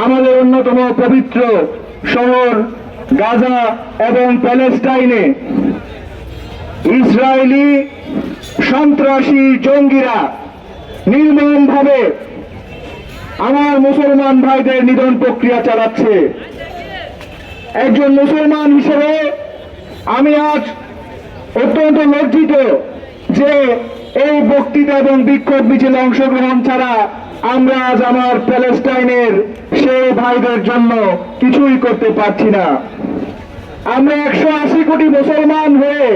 আমাদের অন্যতম পবিত্র শহর গাজা এবং প্যালেস্টাইনে ইসরায়েলি সন্ত্রাসী জঙ্গিরা নির্মমভাবে আমার মুসলমান ভাইদের নিধন প্রক্রিয়া চালাচ্ছে। একজন মুসলমান হিসেবে আমি আজ অত্যন্ত লজ্জিত যে এই বক্তৃতা এবং বিক্ষোভ মিছিলে অংশগ্রহণ ছাড়া আমরা আজ আমার প্যালেস্টাইনের সেই ভাইদের জন্য কিছুই করতে পারছি না। আমরা 180 কোটি মুসলমান হয়ে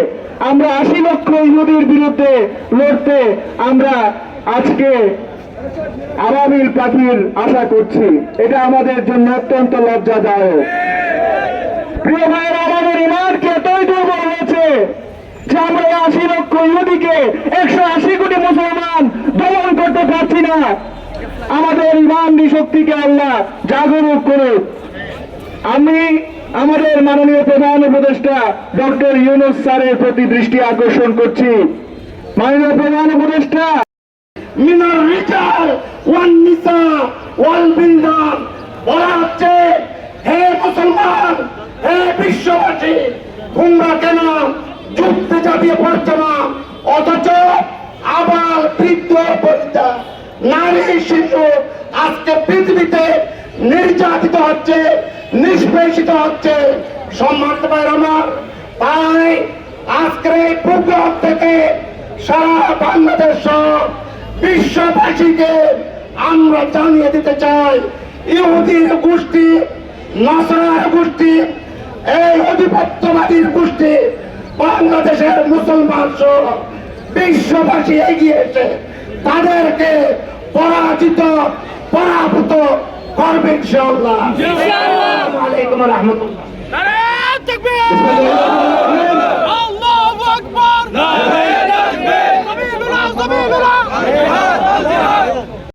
আমরা 80 লক্ষ ইহুদির বিরুদ্ধে লড়তে আমরা আজকে আবাবিল পাখির আশা করছি। এটা আমাদের জন্য অত্যন্ত লজ্জাদায়ক। প্রিয় ভাইয়েরা, আমাদের ইমানকে এতই দুর্বল হয়েছে যে আমরা 80 লক্ষ ইহুদিকে 180 কোটি মুসলমান দমন করতে পারছি না। আমাদের ইমানি শক্তিকে আল্লাহ জাগরুক করুক। আমি আমাদের মাননীয় প্রধান উপদেষ্টা ডক্টর ইউনূস স্যারের প্রতি দৃষ্টি আকর্ষণ করছি। মাননীয় প্রধান উপদেষ্টা, মিনার রিজাল ওয়ান নিসা ওয়াল বিলদান বলা হচ্ছে, হে মুসলমান, হে বিশ্ববাসী, তোমরা কেন যুদ্ধে ঝাঁপিয়ে পড়ছো না? অথচ আবার বৃদ্ধ বনিতা, নারী, শিশু আজকে পৃথিবীতে নির্যাতিত হচ্ছে, নিষ্পেষিত হচ্ছে। সম্মানিত ভাইরা আমার, তাই আজকের এই প্রোগ্রাম থেকে সারা বাংলাদেশ সহ বিশ্ববাসীকে আমরা জানিয়ে দিতে চাই, ইহুদির গোষ্ঠী, নাসারার গোষ্ঠী, এই আধিপত্যবাদীর গোষ্ঠী বাংলাদেশের মুসলমান সহ বিশ্ববাসী এগিয়েছে, তাদেরকে পরাজিত পরাভূত করবে ইনশাআল্লাহ। আসসালামু আলাইকুম ওয়া রাহমাতুল্লাহ।